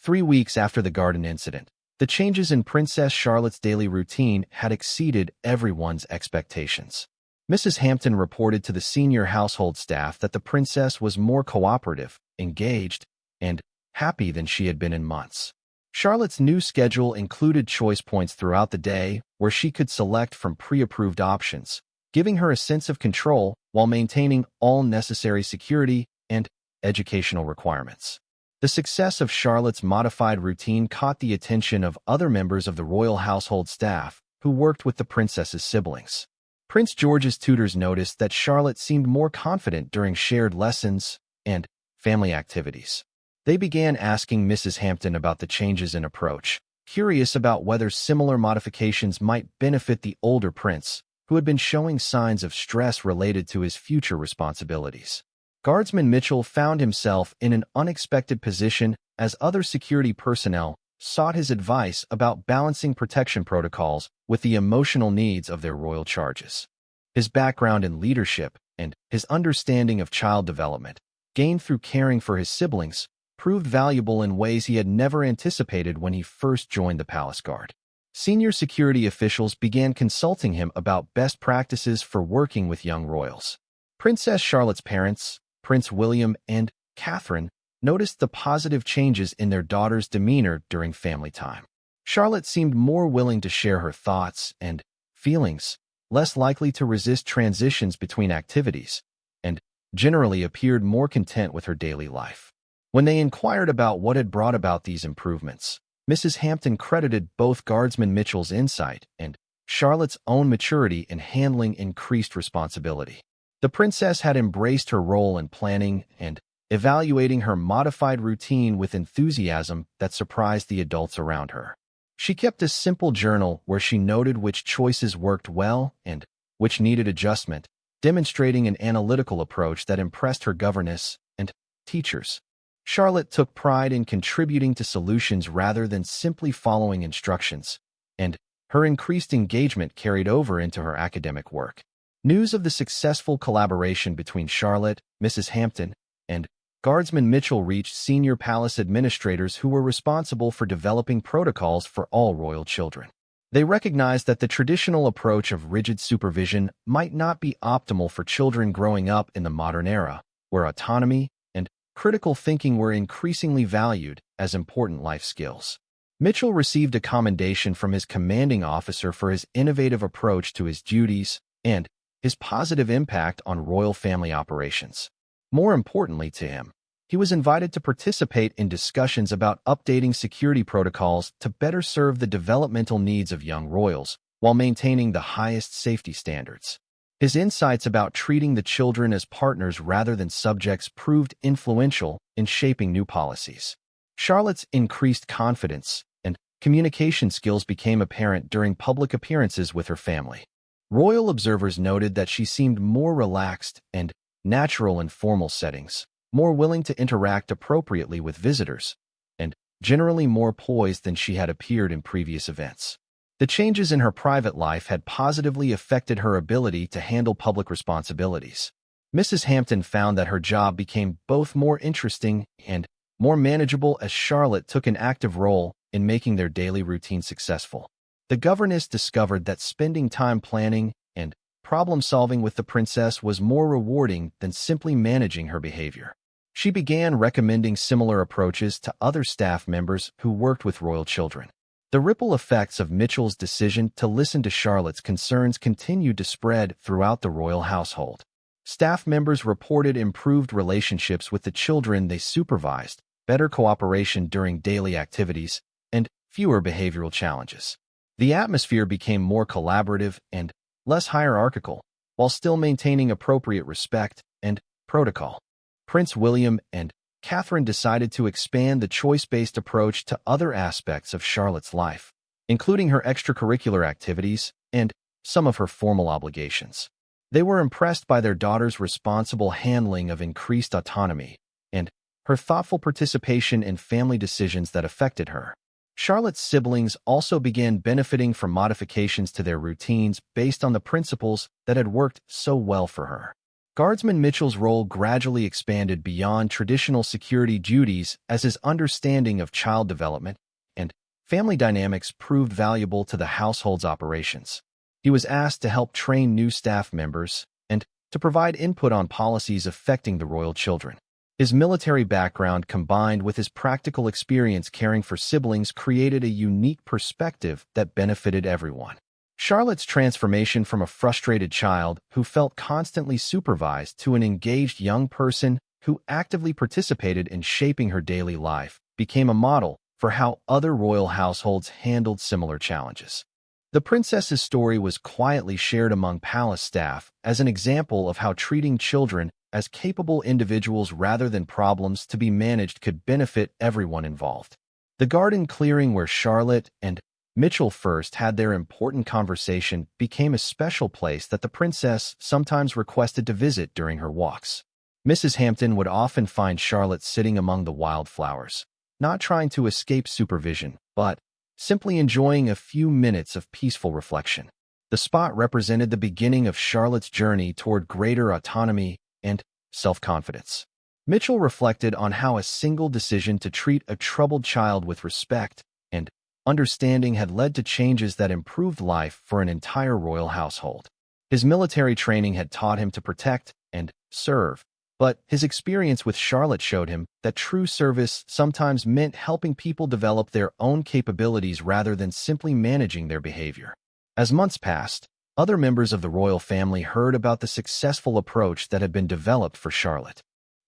3 weeks after the garden incident, the changes in Princess Charlotte's daily routine had exceeded everyone's expectations. Mrs. Hampton reported to the senior household staff that the princess was more cooperative, engaged, and happy than she had been in months. Charlotte's new schedule included choice points throughout the day where she could select from pre-approved options, giving her a sense of control while maintaining all necessary security and educational requirements. The success of Charlotte's modified routine caught the attention of other members of the royal household staff who worked with the princess's siblings. Prince George's tutors noticed that Charlotte seemed more confident during shared lessons and family activities. They began asking Mrs. Hampton about the changes in approach, curious about whether similar modifications might benefit the older prince, who had been showing signs of stress related to his future responsibilities. Guardsman Mitchell found himself in an unexpected position as other security personnel sought his advice about balancing protection protocols with the emotional needs of their royal charges. His background in leadership and his understanding of child development, gained through caring for his siblings, proved valuable in ways he had never anticipated when he first joined the palace guard. Senior security officials began consulting him about best practices for working with young royals. Princess Charlotte's parents, Prince William and Catherine, noticed the positive changes in their daughter's demeanor during family time. Charlotte seemed more willing to share her thoughts and feelings, less likely to resist transitions between activities, and generally appeared more content with her daily life. When they inquired about what had brought about these improvements, Mrs. Hampton credited both Guardsman Mitchell's insight and Charlotte's own maturity in handling increased responsibility. The princess had embraced her role in planning and evaluating her modified routine with enthusiasm that surprised the adults around her. She kept a simple journal where she noted which choices worked well and which needed adjustment, demonstrating an analytical approach that impressed her governess and teachers. Charlotte took pride in contributing to solutions rather than simply following instructions, and her increased engagement carried over into her academic work. News of the successful collaboration between Charlotte, Mrs. Hampton, and Guardsman Mitchell reached senior palace administrators who were responsible for developing protocols for all royal children. They recognized that the traditional approach of rigid supervision might not be optimal for children growing up in the modern era, where autonomy and critical thinking were increasingly valued as important life skills. Mitchell received a commendation from his commanding officer for his innovative approach to his duties and his positive impact on royal family operations. More importantly to him, he was invited to participate in discussions about updating security protocols to better serve the developmental needs of young royals while maintaining the highest safety standards. His insights about treating the children as partners rather than subjects proved influential in shaping new policies. Charlotte's increased confidence and communication skills became apparent during public appearances with her family. Royal observers noted that she seemed more relaxed and natural in formal settings, more willing to interact appropriately with visitors, and generally more poised than she had appeared in previous events. The changes in her private life had positively affected her ability to handle public responsibilities. Mrs. Hampton found that her job became both more interesting and more manageable as Charlotte took an active role in making their daily routine successful. The governess discovered that spending time planning and problem-solving with the princess was more rewarding than simply managing her behavior. She began recommending similar approaches to other staff members who worked with royal children. The ripple effects of Mitchell's decision to listen to Charlotte's concerns continued to spread throughout the royal household. Staff members reported improved relationships with the children they supervised, better cooperation during daily activities, and fewer behavioral challenges. The atmosphere became more collaborative and less hierarchical, while still maintaining appropriate respect and protocol. Prince William and Catherine decided to expand the choice-based approach to other aspects of Charlotte's life, including her extracurricular activities and some of her formal obligations. They were impressed by their daughter's responsible handling of increased autonomy and her thoughtful participation in family decisions that affected her. Charlotte's siblings also began benefiting from modifications to their routines based on the principles that had worked so well for her. Guardsman Mitchell's role gradually expanded beyond traditional security duties as his understanding of child development and family dynamics proved valuable to the household's operations. He was asked to help train new staff members and to provide input on policies affecting the royal children. His military background combined with his practical experience caring for siblings created a unique perspective that benefited everyone. Charlotte's transformation from a frustrated child who felt constantly supervised to an engaged young person who actively participated in shaping her daily life became a model for how other royal households handled similar challenges. The princess's story was quietly shared among palace staff as an example of how treating children as capable individuals rather than problems to be managed could benefit everyone involved. The garden clearing where Charlotte and Mitchell first had their important conversation became a special place that the princess sometimes requested to visit during her walks. Mrs. Hampton would often find Charlotte sitting among the wildflowers, not trying to escape supervision, but simply enjoying a few minutes of peaceful reflection. The spot represented the beginning of Charlotte's journey toward greater autonomy and self-confidence. Mitchell reflected on how a single decision to treat a troubled child with respect and understanding had led to changes that improved life for an entire royal household. His military training had taught him to protect and serve, but his experience with Charlotte showed him that true service sometimes meant helping people develop their own capabilities rather than simply managing their behavior. As months passed, other members of the royal family heard about the successful approach that had been developed for Charlotte.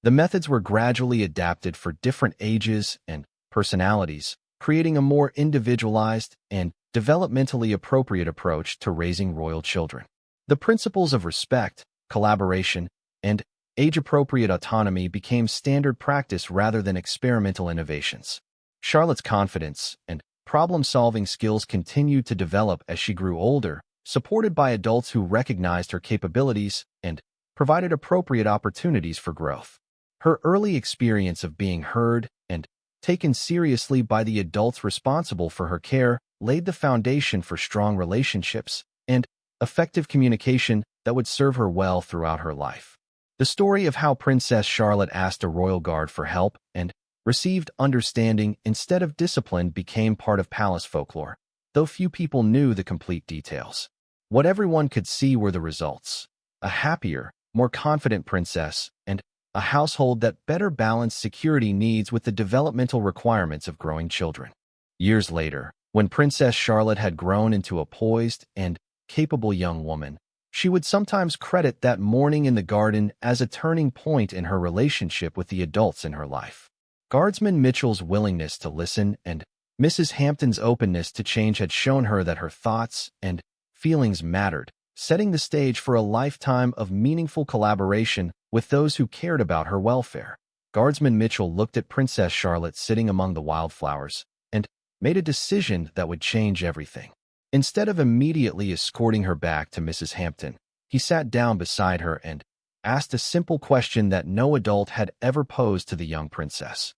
The methods were gradually adapted for different ages and personalities, creating a more individualized and developmentally appropriate approach to raising royal children. The principles of respect, collaboration, and age-appropriate autonomy became standard practice rather than experimental innovations. Charlotte's confidence and problem-solving skills continued to develop as she grew older, supported by adults who recognized her capabilities and provided appropriate opportunities for growth. Her early experience of being heard and taken seriously by the adults responsible for her care laid the foundation for strong relationships and effective communication that would serve her well throughout her life. The story of how Princess Charlotte asked a royal guard for help and received understanding instead of discipline became part of palace folklore, though few people knew the complete details. What everyone could see were the results: a happier, more confident princess and a household that better balanced security needs with the developmental requirements of growing children. Years later, when Princess Charlotte had grown into a poised and capable young woman, she would sometimes credit that morning in the garden as a turning point in her relationship with the adults in her life. Guardsman Mitchell's willingness to listen and Mrs. Hampton's openness to change had shown her that her thoughts and feelings mattered, setting the stage for a lifetime of meaningful collaboration with those who cared about her welfare. Guardsman Mitchell looked at Princess Charlotte sitting among the wildflowers and made a decision that would change everything. Instead of immediately escorting her back to Mrs. Hampton, he sat down beside her and asked a simple question that no adult had ever posed to the young princess.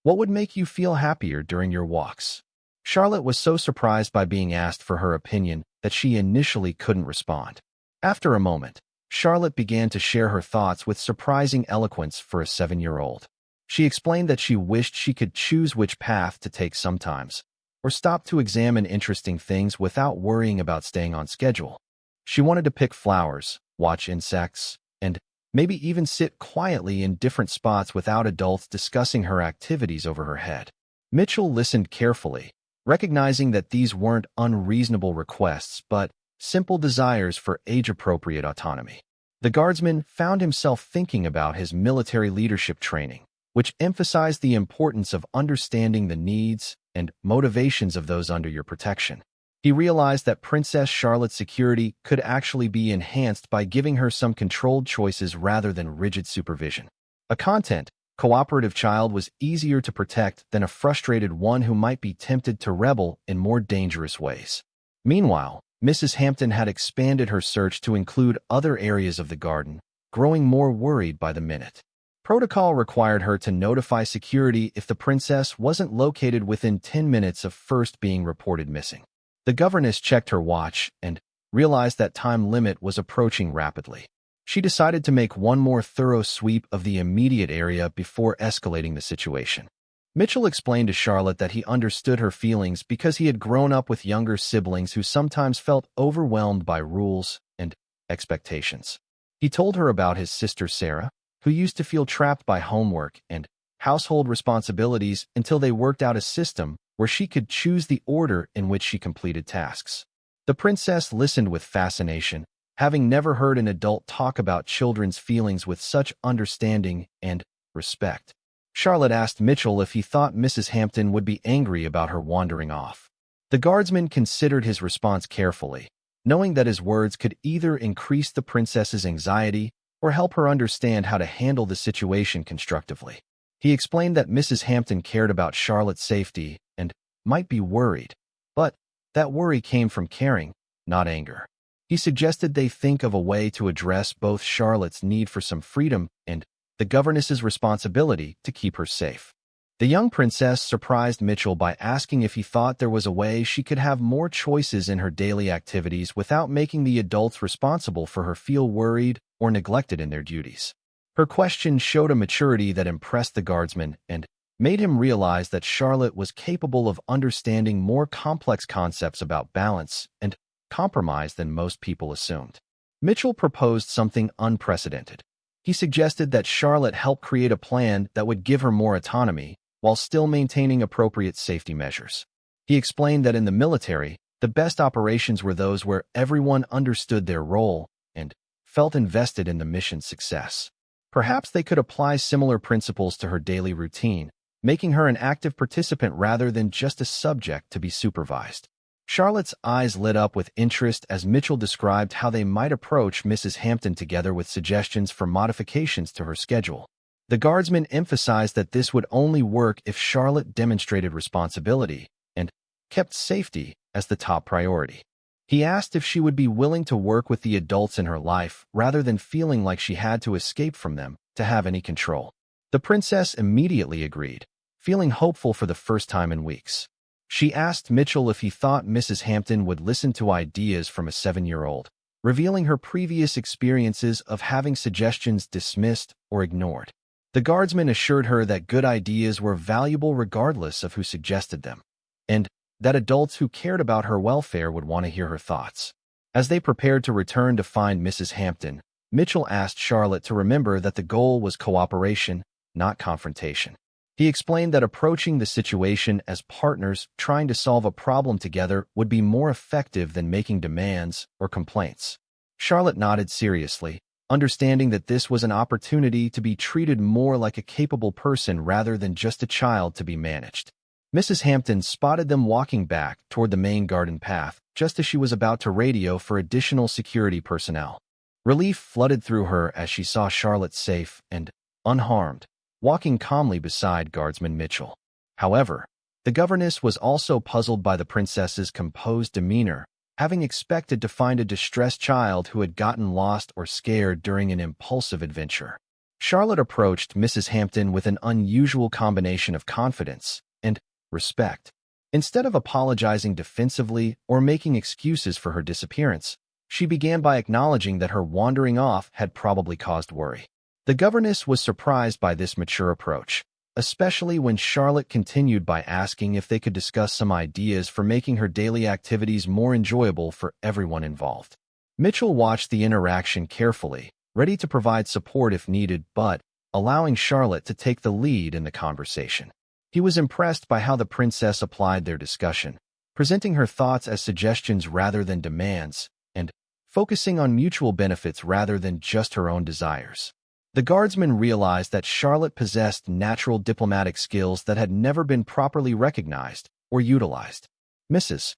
What would make you feel happier during your walks? Charlotte was so surprised by being asked for her opinion that she initially couldn't respond. After a moment, Charlotte began to share her thoughts with surprising eloquence for a 7-year-old. She explained that she wished she could choose which path to take sometimes, or stop to examine interesting things without worrying about staying on schedule. She wanted to pick flowers, watch insects, and maybe even sit quietly in different spots without adults discussing her activities over her head. Mitchell listened carefully, recognizing that these weren't unreasonable requests but simple desires for age-appropriate autonomy. The guardsman found himself thinking about his military leadership training, which emphasized the importance of understanding the needs and motivations of those under your protection. He realized that Princess Charlotte's security could actually be enhanced by giving her some controlled choices rather than rigid supervision. A content, cooperative child was easier to protect than a frustrated one who might be tempted to rebel in more dangerous ways. Meanwhile, Mrs. Hampton had expanded her search to include other areas of the garden, growing more worried by the minute. Protocol required her to notify security if the princess wasn't located within 10 minutes of first being reported missing. The governess checked her watch and realized that time limit was approaching rapidly. She decided to make one more thorough sweep of the immediate area before escalating the situation. Mitchell explained to Charlotte that he understood her feelings because he had grown up with younger siblings who sometimes felt overwhelmed by rules and expectations. He told her about his sister Sarah, who used to feel trapped by homework and household responsibilities until they worked out a system where she could choose the order in which she completed tasks. The princess listened with fascination, having never heard an adult talk about children's feelings with such understanding and respect. Charlotte asked Mitchell if he thought Mrs. Hampton would be angry about her wandering off. The guardsman considered his response carefully, knowing that his words could either increase the princess's anxiety or help her understand how to handle the situation constructively. He explained that Mrs. Hampton cared about Charlotte's safety and might be worried, but that worry came from caring, not anger. He suggested they think of a way to address both Charlotte's need for some freedom and the governess's responsibility to keep her safe. The young princess surprised Mitchell by asking if he thought there was a way she could have more choices in her daily activities without making the adults responsible for her feel worried or neglected in their duties. Her question showed a maturity that impressed the guardsman and made him realize that Charlotte was capable of understanding more complex concepts about balance and compromise than most people assumed. Mitchell proposed something unprecedented. He suggested that Charlotte help create a plan that would give her more autonomy while still maintaining appropriate safety measures. He explained that in the military, the best operations were those where everyone understood their role and felt invested in the mission's success. Perhaps they could apply similar principles to her daily routine, making her an active participant rather than just a subject to be supervised. Charlotte's eyes lit up with interest as Mitchell described how they might approach Mrs. Hampton together with suggestions for modifications to her schedule. The guardsman emphasized that this would only work if Charlotte demonstrated responsibility and kept safety as the top priority. He asked if she would be willing to work with the adults in her life rather than feeling like she had to escape from them to have any control. The princess immediately agreed, feeling hopeful for the first time in weeks. She asked Mitchell if he thought Mrs. Hampton would listen to ideas from a 7-year-old, revealing her previous experiences of having suggestions dismissed or ignored. The guardsman assured her that good ideas were valuable regardless of who suggested them, and that adults who cared about her welfare would want to hear her thoughts. As they prepared to return to find Mrs. Hampton, Mitchell asked Charlotte to remember that the goal was cooperation, not confrontation. He explained that approaching the situation as partners trying to solve a problem together would be more effective than making demands or complaints. Charlotte nodded seriously, understanding that this was an opportunity to be treated more like a capable person rather than just a child to be managed. Mrs. Hampton spotted them walking back toward the main garden path just as she was about to radio for additional security personnel. Relief flooded through her as she saw Charlotte safe and unharmed, walking calmly beside Guardsman Mitchell. However, the governess was also puzzled by the princess's composed demeanor, having expected to find a distressed child who had gotten lost or scared during an impulsive adventure. Charlotte approached Mrs. Hampton with an unusual combination of confidence and respect. Instead of apologizing defensively or making excuses for her disappearance, she began by acknowledging that her wandering off had probably caused worry. The governess was surprised by this mature approach, especially when Charlotte continued by asking if they could discuss some ideas for making her daily activities more enjoyable for everyone involved. Mitchell watched the interaction carefully, ready to provide support if needed, but allowing Charlotte to take the lead in the conversation. He was impressed by how the princess applied their discussion, presenting her thoughts as suggestions rather than demands, and focusing on mutual benefits rather than just her own desires. The guardsman realized that Charlotte possessed natural diplomatic skills that had never been properly recognized or utilized. Mrs.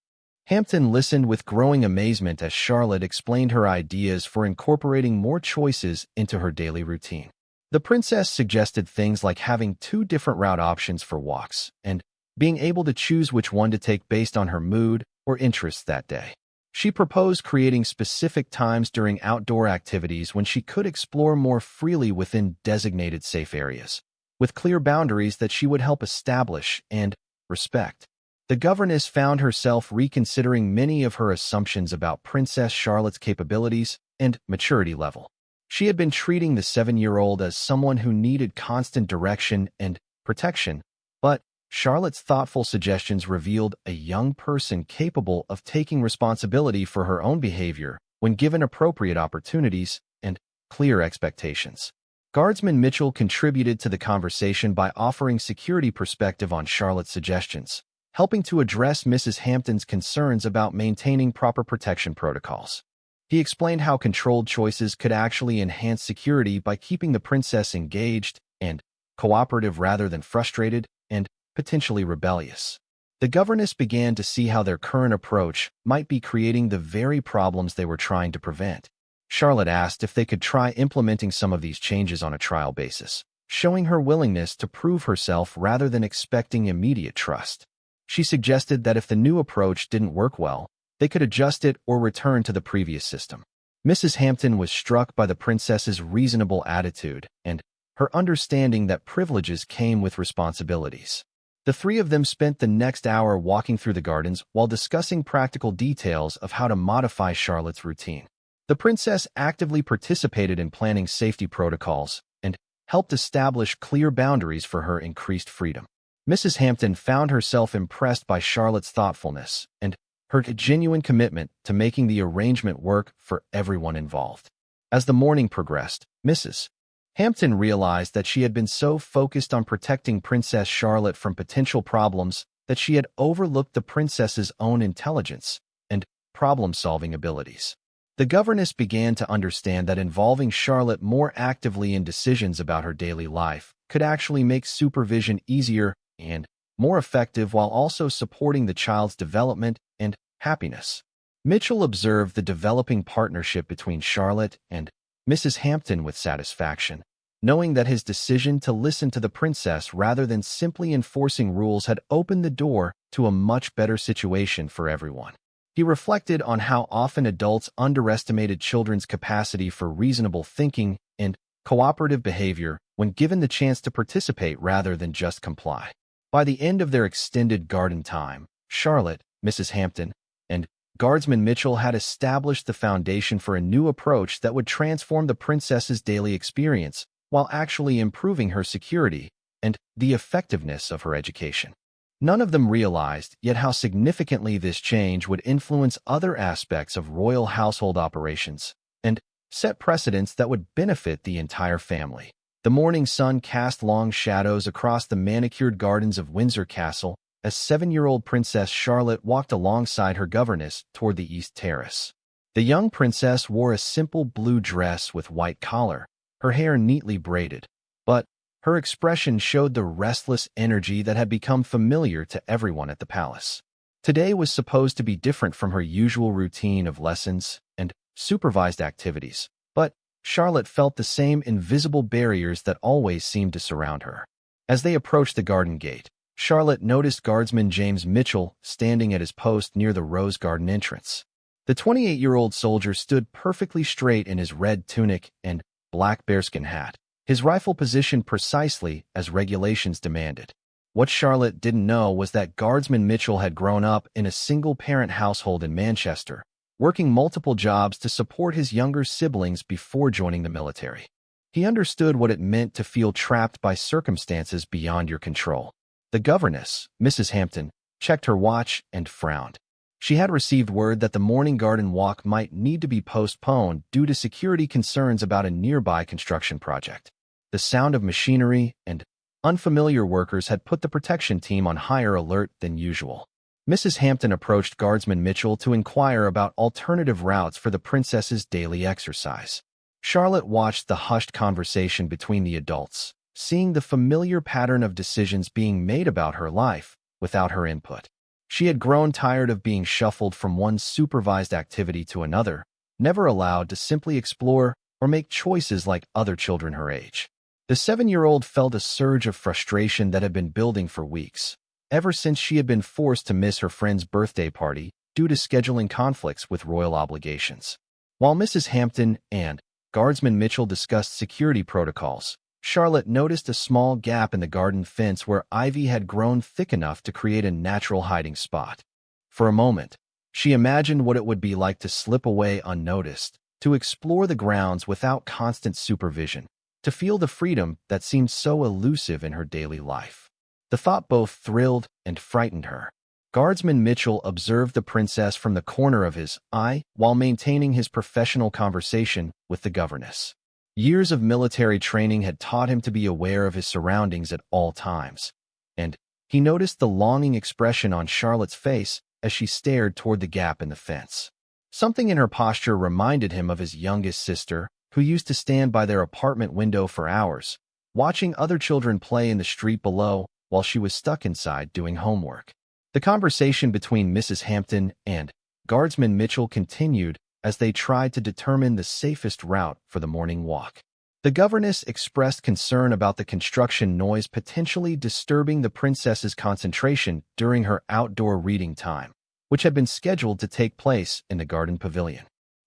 Hampton listened with growing amazement as Charlotte explained her ideas for incorporating more choices into her daily routine. The princess suggested things like having 2 different route options for walks and being able to choose which one to take based on her mood or interests that day. She proposed creating specific times during outdoor activities when she could explore more freely within designated safe areas, with clear boundaries that she would help establish and respect. The governess found herself reconsidering many of her assumptions about Princess Charlotte's capabilities and maturity level. She had been treating the 7-year-old as someone who needed constant direction and protection, but Charlotte's thoughtful suggestions revealed a young person capable of taking responsibility for her own behavior when given appropriate opportunities and clear expectations. Guardsman Mitchell contributed to the conversation by offering security perspective on Charlotte's suggestions, helping to address Mrs. Hampton's concerns about maintaining proper protection protocols. He explained how controlled choices could actually enhance security by keeping the princess engaged and cooperative rather than frustrated and potentially rebellious. The governess began to see how their current approach might be creating the very problems they were trying to prevent. Charlotte asked if they could try implementing some of these changes on a trial basis, showing her willingness to prove herself rather than expecting immediate trust. She suggested that if the new approach didn't work well, they could adjust it or return to the previous system. Mrs. Hampton was struck by the princess's reasonable attitude and her understanding that privileges came with responsibilities. The three of them spent the next hour walking through the gardens while discussing practical details of how to modify Charlotte's routine. The princess actively participated in planning safety protocols and helped establish clear boundaries for her increased freedom. Mrs. Hampton found herself impressed by Charlotte's thoughtfulness and her genuine commitment to making the arrangement work for everyone involved. As the morning progressed, Mrs. Hampton realized that she had been so focused on protecting Princess Charlotte from potential problems that she had overlooked the princess's own intelligence and problem-solving abilities. The governess began to understand that involving Charlotte more actively in decisions about her daily life could actually make supervision easier and more effective while also supporting the child's development and happiness. Mitchell observed the developing partnership between Charlotte and Mrs. Hampton with satisfaction, knowing that his decision to listen to the princess rather than simply enforcing rules had opened the door to a much better situation for everyone. He reflected on how often adults underestimated children's capacity for reasonable thinking and cooperative behavior when given the chance to participate rather than just comply. By the end of their extended garden time, Charlotte, Mrs. Hampton, and Guardsman Mitchell had established the foundation for a new approach that would transform the princess's daily experience while actually improving her security and the effectiveness of her education. None of them realized yet how significantly this change would influence other aspects of royal household operations and set precedents that would benefit the entire family. The morning sun cast long shadows across the manicured gardens of Windsor Castle as 7-year-old Princess Charlotte walked alongside her governess toward the East Terrace. The young princess wore a simple blue dress with white collar, her hair neatly braided, but her expression showed the restless energy that had become familiar to everyone at the palace. Today was supposed to be different from her usual routine of lessons and supervised activities, but Charlotte felt the same invisible barriers that always seemed to surround her. As they approached the garden gate, Charlotte noticed Guardsman James Mitchell standing at his post near the rose garden entrance. The 28-year-old soldier stood perfectly straight in his red tunic and black bearskin hat, his rifle positioned precisely as regulations demanded. What Charlotte didn't know was that Guardsman Mitchell had grown up in a single-parent household in Manchester, working multiple jobs to support his younger siblings before joining the military. He understood what it meant to feel trapped by circumstances beyond your control. The governess, Mrs. Hampton, checked her watch and frowned. She had received word that the morning garden walk might need to be postponed due to security concerns about a nearby construction project. The sound of machinery and unfamiliar workers had put the protection team on higher alert than usual. Mrs. Hampton approached Guardsman Mitchell to inquire about alternative routes for the princess's daily exercise. Charlotte watched the hushed conversation between the adults, seeing the familiar pattern of decisions being made about her life without her input. She had grown tired of being shuffled from one supervised activity to another, never allowed to simply explore or make choices like other children her age. The 7-year-old felt a surge of frustration that had been building for weeks, ever since she had been forced to miss her friend's birthday party due to scheduling conflicts with royal obligations. While Mrs. Hampton and Guardsman Mitchell discussed security protocols, Charlotte noticed a small gap in the garden fence where ivy had grown thick enough to create a natural hiding spot. For a moment, she imagined what it would be like to slip away unnoticed, to explore the grounds without constant supervision, to feel the freedom that seemed so elusive in her daily life. The thought both thrilled and frightened her. Guardsman Mitchell observed the princess from the corner of his eye while maintaining his professional conversation with the governess. Years of military training had taught him to be aware of his surroundings at all times, and he noticed the longing expression on Charlotte's face as she stared toward the gap in the fence. Something in her posture reminded him of his youngest sister, who used to stand by their apartment window for hours, watching other children play in the street below while she was stuck inside doing homework. The conversation between Mrs. Hampton and Guardsman Mitchell continued as they tried to determine the safest route for the morning walk. The governess expressed concern about the construction noise potentially disturbing the princess's concentration during her outdoor reading time, which had been scheduled to take place in the garden pavilion.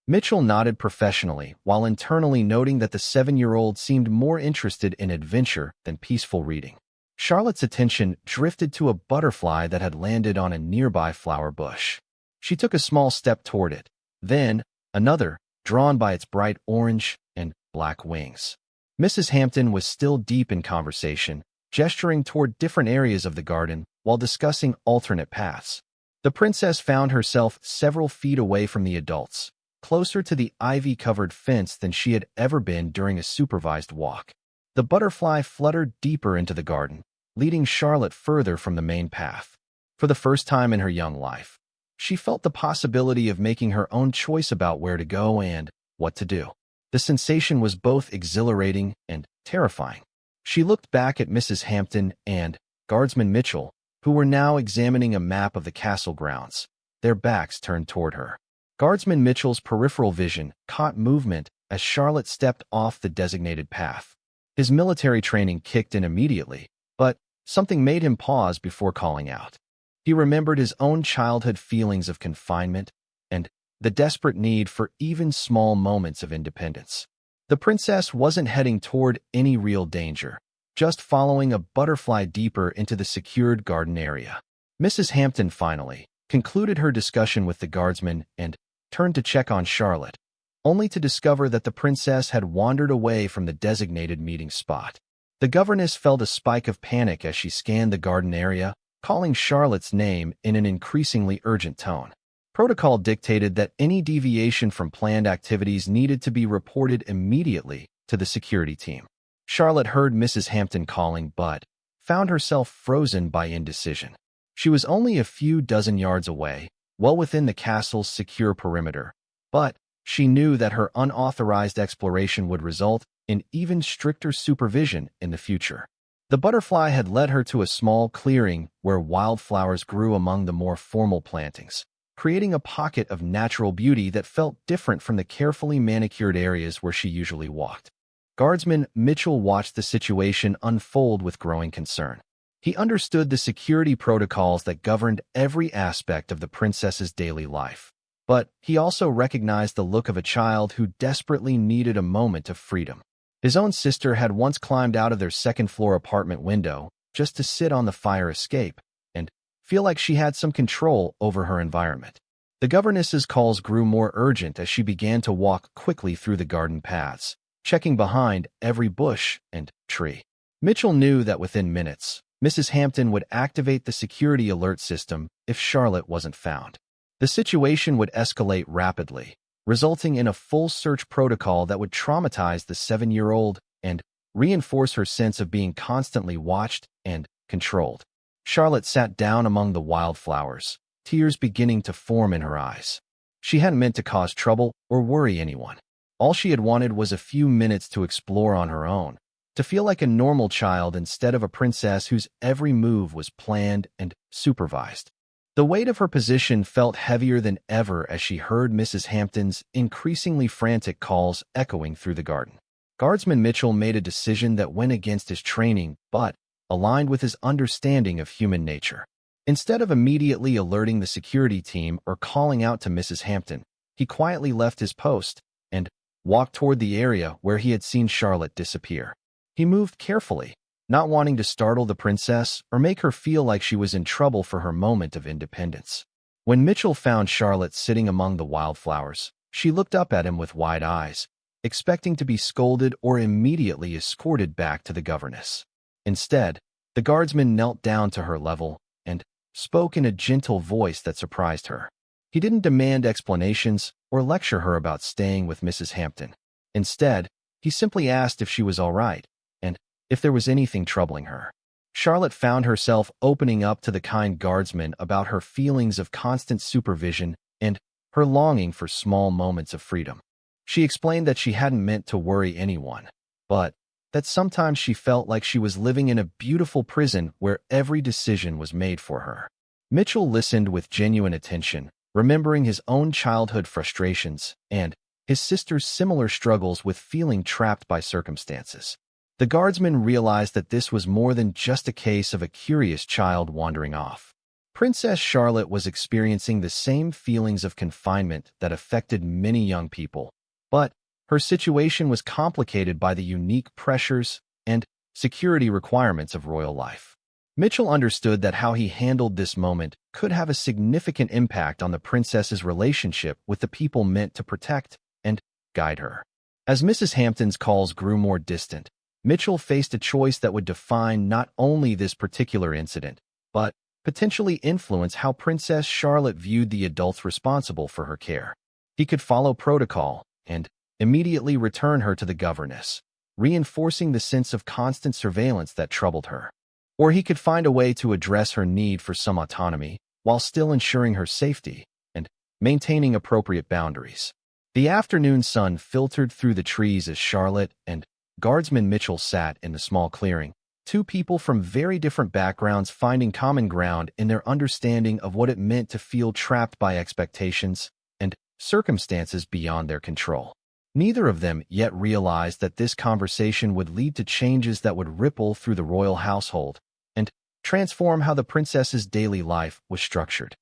Mitchell nodded professionally while internally noting that the 7-year-old seemed more interested in adventure than peaceful reading. Charlotte's attention drifted to a butterfly that had landed on a nearby flower bush. She took a small step toward it, then another, drawn by its bright orange and black wings. Mrs. Hampton was still deep in conversation, gesturing toward different areas of the garden while discussing alternate paths. The princess found herself several feet away from the adults, closer to the ivy-covered fence than she had ever been during a supervised walk. The butterfly fluttered deeper into the garden, leading Charlotte further from the main path. For the first time in her young life, she felt the possibility of making her own choice about where to go and what to do. The sensation was both exhilarating and terrifying. She looked back at Mrs. Hampton and Guardsman Mitchell, who were now examining a map of the castle grounds, their backs turned toward her. Guardsman Mitchell's peripheral vision caught movement as Charlotte stepped off the designated path. His military training kicked in immediately, but something made him pause before calling out. He remembered his own childhood feelings of confinement and the desperate need for even small moments of independence. The princess wasn't heading toward any real danger, just following a butterfly deeper into the secured garden area. Mrs. Hampton finally concluded her discussion with the guardsman and turned to check on Charlotte, only to discover that the princess had wandered away from the designated meeting spot. The governess felt a spike of panic as she scanned the garden area, calling Charlotte's name in an increasingly urgent tone. Protocol dictated that any deviation from planned activities needed to be reported immediately to the security team. Charlotte heard Mrs. Hampton calling but found herself frozen by indecision. She was only a few dozen yards away, well within the castle's secure perimeter, but she knew that her unauthorized exploration would result in even stricter supervision in the future. The butterfly had led her to a small clearing where wildflowers grew among the more formal plantings, creating a pocket of natural beauty that felt different from the carefully manicured areas where she usually walked. Guardsman Mitchell watched the situation unfold with growing concern. He understood the security protocols that governed every aspect of the princess's daily life, but he also recognized the look of a child who desperately needed a moment of freedom. His own sister had once climbed out of their second-floor apartment window just to sit on the fire escape and feel like she had some control over her environment. The governess's calls grew more urgent as she began to walk quickly through the garden paths, checking behind every bush and tree. Mitchell knew that within minutes, Mrs. Hampton would activate the security alert system if Charlotte wasn't found. The situation would escalate rapidly, resulting in a full search protocol that would traumatize the 7-year-old and reinforce her sense of being constantly watched and controlled. Charlotte sat down among the wildflowers, tears beginning to form in her eyes. She hadn't meant to cause trouble or worry anyone. All she had wanted was a few minutes to explore on her own, to feel like a normal child instead of a princess whose every move was planned and supervised. The weight of her position felt heavier than ever as she heard Mrs. Hampton's increasingly frantic calls echoing through the garden. Guardsman Mitchell made a decision that went against his training but aligned with his understanding of human nature. Instead of immediately alerting the security team or calling out to Mrs. Hampton, he quietly left his post and walked toward the area where he had seen Charlotte disappear. He moved carefully, not wanting to startle the princess or make her feel like she was in trouble for her moment of independence. When Mitchell found Charlotte sitting among the wildflowers, She looked up at him with wide eyes, expecting to be scolded or immediately escorted back to the governess. Instead, the guardsman knelt down to her level and spoke in a gentle voice that surprised her. He didn't demand explanations or lecture her about staying with Mrs. Hampton. Instead, he simply asked if she was all right and if there was anything troubling her. Charlotte found herself opening up to the kind guardsman about her feelings of constant supervision and her longing for small moments of freedom. She explained that she hadn't meant to worry anyone, but that sometimes she felt like she was living in a beautiful prison where every decision was made for her. Mitchell listened with genuine attention, remembering his own childhood frustrations and his sister's similar struggles with feeling trapped by circumstances. The guardsman realized that this was more than just a case of a curious child wandering off. Princess Charlotte was experiencing the same feelings of confinement that affected many young people, but her situation was complicated by the unique pressures and security requirements of royal life. Mitchell understood that how he handled this moment could have a significant impact on the princess's relationship with the people meant to protect and guide her. As Mrs. Hampton's calls grew more distant, Mitchell faced a choice that would define not only this particular incident, but potentially influence how Princess Charlotte viewed the adults responsible for her care. He could follow protocol and immediately return her to the governess, reinforcing the sense of constant surveillance that troubled her. Or he could find a way to address her need for some autonomy while still ensuring her safety and maintaining appropriate boundaries. The afternoon sun filtered through the trees as Charlotte and Guardsman Mitchell sat in the small clearing, two people from very different backgrounds finding common ground in their understanding of what it meant to feel trapped by expectations and circumstances beyond their control. Neither of them yet realized that this conversation would lead to changes that would ripple through the royal household and transform how the princess's daily life was structured.